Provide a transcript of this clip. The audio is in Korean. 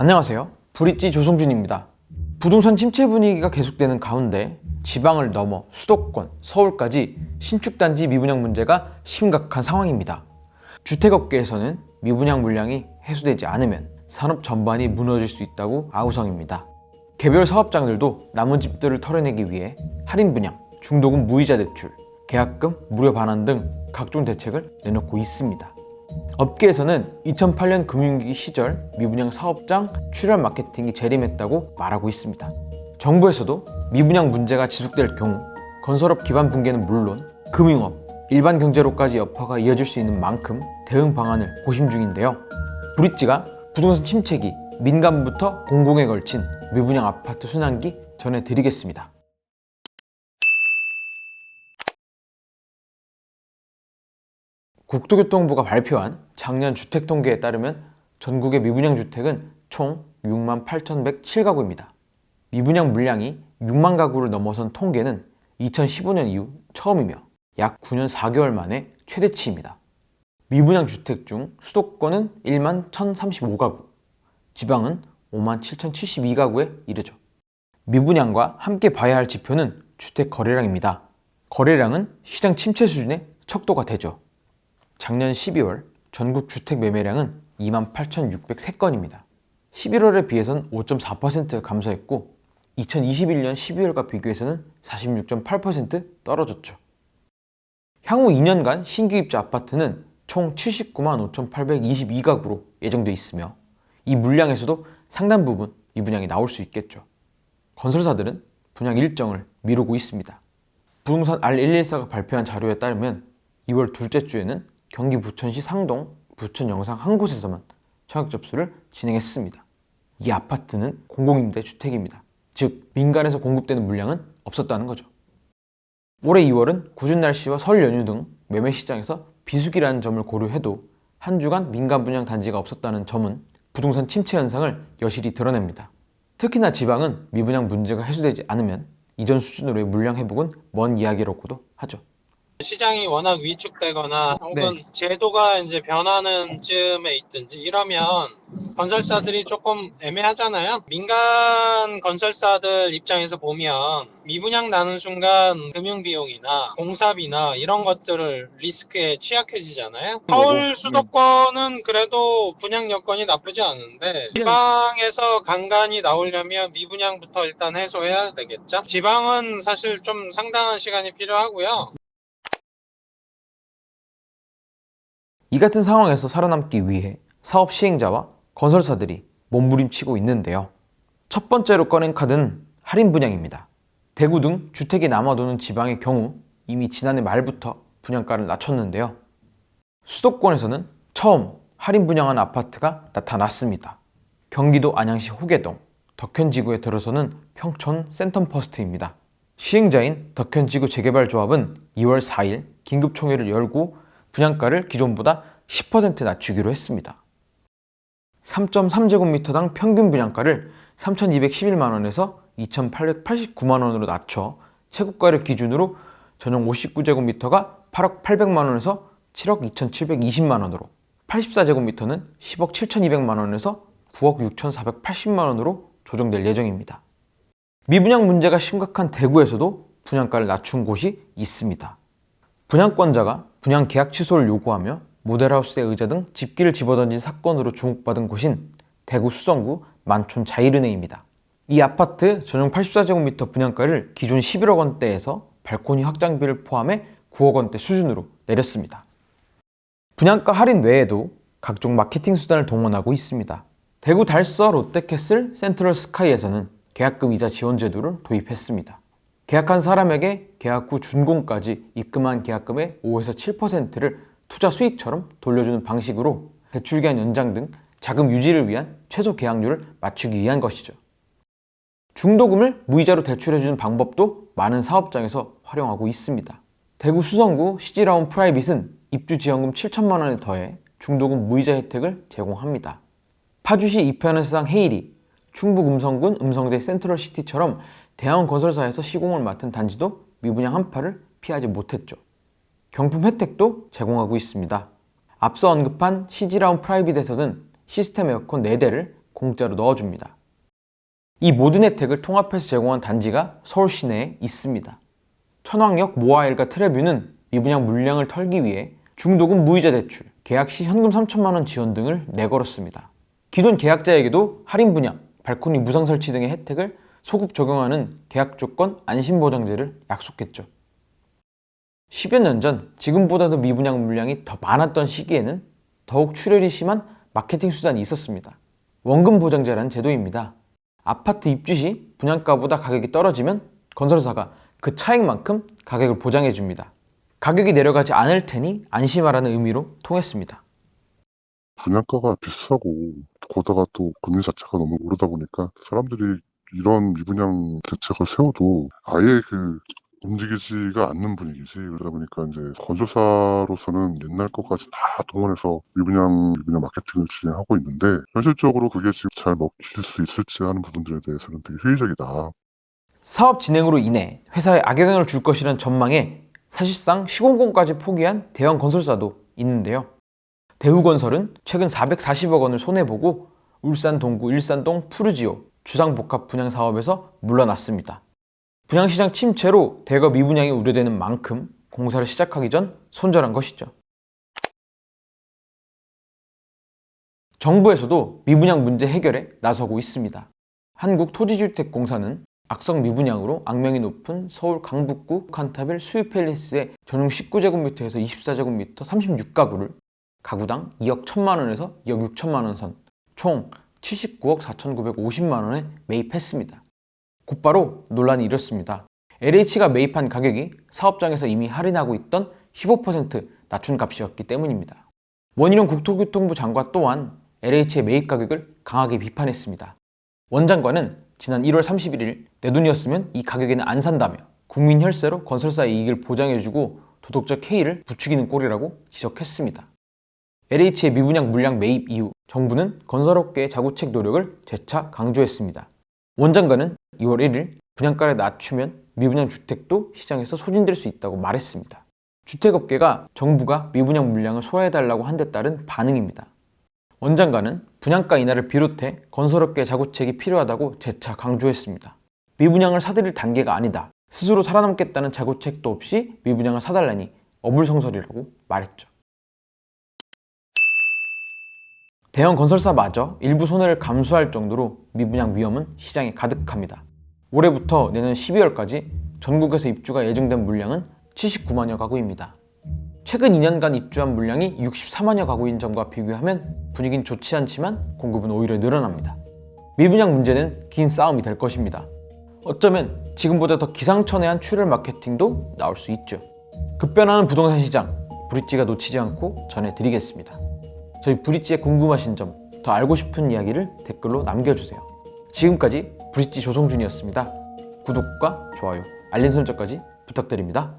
안녕하세요. 브릿지 조성준입니다. 부동산 침체 분위기가 계속되는 가운데 지방을 넘어 수도권, 서울까지 신축단지 미분양 문제가 심각한 상황입니다. 주택업계에서는 미분양 물량이 해소되지 않으면 산업 전반이 무너질 수 있다고 아우성입니다. 개별 사업장들도 남은 집들을 털어내기 위해 할인 분양, 중도금 무이자 대출, 계약금 무료 반환 등 각종 대책을 내놓고 있습니다. 업계에서는 2008년 금융위기 시절 미분양 사업장 출혈 마케팅이 재림했다고 말하고 있습니다. 정부에서도 미분양 문제가 지속될 경우 건설업 기반 붕괴는 물론 금융업, 일반 경제로까지 여파가 이어질 수 있는 만큼 대응 방안을 고심 중인데요. 브릿지가 부동산 침체기 민간부터 공공에 걸친 미분양 아파트 순환기 전해드리겠습니다. 국토교통부가 발표한 작년 주택통계에 따르면 전국의 미분양 주택은 총 68,107가구입니다. 미분양 물량이 6만 가구를 넘어선 통계는 2015년 이후 처음이며 약 9년 4개월 만에 최대치입니다. 미분양 주택 중 수도권은 1만 1,035가구, 지방은 5만 7,072가구에 이르죠. 미분양과 함께 봐야 할 지표는 주택 거래량입니다. 거래량은 시장 침체 수준의 척도가 되죠. 작년 12월 전국 주택 매매량은 28,603건입니다. 11월에 비해서는 5.4% 감소했고 2021년 12월과 비교해서는 46.8% 떨어졌죠. 향후 2년간 신규 입주 아파트는 총 79만 5,822가구로 예정돼 있으며 이 물량에서도 상당 부분 미분양이 나올 수 있겠죠. 건설사들은 분양 일정을 미루고 있습니다. 부동산 R114가 발표한 자료에 따르면 2월 둘째 주에는 경기 부천시 상동, 부천 영상 한 곳에서만 청약 접수를 진행했습니다. 이 아파트는 공공임대 주택입니다. 즉 민간에서 공급되는 물량은 없었다는 거죠. 올해 2월은 궂은 날씨와 설 연휴 등 매매 시장에서 비수기라는 점을 고려해도 한 주간 민간 분양 단지가 없었다는 점은 부동산 침체 현상을 여실히 드러냅니다. 특히나 지방은 미분양 문제가 해소되지 않으면 이전 수준으로의 물량 회복은 먼 이야기라고도 하죠. 시장이 워낙 위축되거나 혹은 제도가 이제 변하는 쯤에 있든지 이러면 건설사들이 조금 애매하잖아요. 민간 건설사들 입장에서 보면 미분양 나는 순간 금융비용이나 공사비나 이런 것들을 리스크에 취약해지잖아요. 서울 수도권은 그래도 분양 여건이 나쁘지 않은데 지방에서 간간히 나오려면 미분양부터 일단 해소해야 되겠죠. 지방은 사실 좀 상당한 시간이 필요하고요. 이 같은 상황에서 살아남기 위해 사업 시행자와 건설사들이 몸부림치고 있는데요. 첫 번째로 꺼낸 카드는 할인 분양입니다. 대구 등 주택이 남아도는 지방의 경우 이미 지난해 말부터 분양가를 낮췄는데요. 수도권에서는 처음 할인 분양한 아파트가 나타났습니다. 경기도 안양시 호계동, 덕현지구에 들어서는 평촌 센텀퍼스트입니다. 시행자인 덕현지구 재개발조합은 2월 4일 긴급총회를 열고 분양가를 기존보다 10% 낮추기로 했습니다. 3.3제곱미터당 평균 분양가를 3,211만원에서 2,889만원으로 낮춰 채국가를 기준으로 전용 59제곱미터가 8억 800만원에서 7억 2,720만원으로 84제곱미터는 10억 7,200만원에서 9억 6,480만원으로 조정될 예정입니다. 미분양 문제가 심각한 대구에서도 분양가를 낮춘 곳이 있습니다. 분양권자가 분양 계약 취소를 요구하며 모델하우스의 의자 등 집기를 집어던진 사건으로 주목받은 곳인 대구 수성구 만촌 자이른회입니다. 이 아파트 전용 84제곱미터 분양가를 기존 11억 원대에서 발코니 확장비를 포함해 9억 원대 수준으로 내렸습니다. 분양가 할인 외에도 각종 마케팅 수단을 동원하고 있습니다. 대구 달서 롯데캐슬 센트럴 스카이에서는 계약금 이자 지원 제도를 도입했습니다. 계약한 사람에게 계약 후 준공까지 입금한 계약금의 5에서 7%를 투자 수익처럼 돌려주는 방식으로 대출기한 연장 등 자금 유지를 위한 최소 계약률을 맞추기 위한 것이죠. 중도금을 무이자로 대출해주는 방법도 많은 사업장에서 활용하고 있습니다. 대구 수성구 시지라운 프라이빗은 입주지원금 7천만 원에 더해 중도금 무이자 혜택을 제공합니다. 파주시 이편에서상 헤이리, 충북 음성군 음성대 센트럴시티처럼 대형 건설사에서 시공을 맡은 단지도 미분양 한파를 피하지 못했죠. 경품 혜택도 제공하고 있습니다. 앞서 언급한 시지라운 프라이빗에서는 시스템 에어컨 4대를 공짜로 넣어줍니다. 이 모든 혜택을 통합해서 제공한 단지가 서울 시내에 있습니다. 천왕역 모아일과 트레뷰는 미분양 물량을 털기 위해 중도금 무이자 대출, 계약 시 현금 3천만 원 지원 등을 내걸었습니다. 기존 계약자에게도 할인 분양, 발코니 무상 설치 등의 혜택을 소급 적용하는 계약 조건 안심보장제를 약속했죠. 10여 년 전 지금보다도 미분양 물량이 더 많았던 시기에는 더욱 출혈이 심한 마케팅 수단이 있었습니다. 원금 보장제라는 제도입니다. 아파트 입주 시 분양가보다 가격이 떨어지면 건설사가 그 차익만큼 가격을 보장해 줍니다. 가격이 내려가지 않을 테니 안심하라는 의미로 통했습니다. 분양가가 비싸고 거기다가 또 금리 자체가 너무 오르다 보니까 사람들이 이런 미분양 대책을 세워도 아예 움직이지가 않는 분위기지. 그러다 보니까 이제 건설사로서는 옛날 것까지 다 동원해서 미분양 마케팅을 진행하고 있는데 현실적으로 그게 지금 잘 먹힐 수 있을지 하는 부분들에 대해서는 되게 회의적이다. 사업 진행으로 인해 회사에 악영향을 줄 것이라는 전망에 사실상 시공권까지 포기한 대형 건설사도 있는데요. 대우건설은 최근 440억 원을 손해보고 울산 동구 일산동 푸르지오 주상복합 분양 사업에서 물러났습니다. 분양시장 침체로 대거 미분양이 우려되는 만큼 공사를 시작하기 전 손절한 것이죠. 정부에서도 미분양 문제 해결에 나서고 있습니다. 한국토지주택공사는 악성 미분양으로 악명이 높은 서울 강북구 칸타빌 수유팰리스의 전용 19제곱미터에서 24제곱미터 36가구를 가구당 2억 1천만 원에서 2억 6천만 원 선 총 79억 4,950만 원에 매입했습니다. 곧바로 논란이 일었습니다. LH가 매입한 가격이 사업장에서 이미 할인하고 있던 15% 낮춘 값이었기 때문입니다. 원희룡 국토교통부 장관 또한 LH의 매입 가격을 강하게 비판했습니다. 원 장관은 지난 1월 31일 내 돈이었으면 이 가격에는 안 산다며 국민 혈세로 건설사의 이익을 보장해주고 도덕적 해이를 부추기는 꼴이라고 지적했습니다. LH의 미분양 물량 매입 이후 정부는 건설업계의 자구책 노력을 재차 강조했습니다. 원 장관은 2월 1일 분양가를 낮추면 미분양 주택도 시장에서 소진될 수 있다고 말했습니다. 주택업계가 정부가 미분양 물량을 소화해달라고 한 데 따른 반응입니다. 원 장관은 분양가 인하를 비롯해 건설업계의 자구책이 필요하다고 재차 강조했습니다. 미분양을 사들일 단계가 아니다. 스스로 살아남겠다는 자구책도 없이 미분양을 사달라니 어불성설이라고 말했죠. 대형 건설사마저 일부 손해를 감수할 정도로 미분양 위험은 시장에 가득합니다. 올해부터 내년 12월까지 전국에서 입주가 예정된 물량은 79만여 가구입니다. 최근 2년간 입주한 물량이 64만여 가구인 점과 비교하면 분위기는 좋지 않지만 공급은 오히려 늘어납니다. 미분양 문제는 긴 싸움이 될 것입니다. 어쩌면 지금보다 더 기상천외한 출혈 마케팅도 나올 수 있죠. 급변하는 부동산 시장, 브릿지가 놓치지 않고 전해드리겠습니다. 저희 브릿지에 궁금하신 점, 더 알고 싶은 이야기를 댓글로 남겨주세요. 지금까지 브릿지 조성준이었습니다. 구독과 좋아요, 알림 설정까지 부탁드립니다.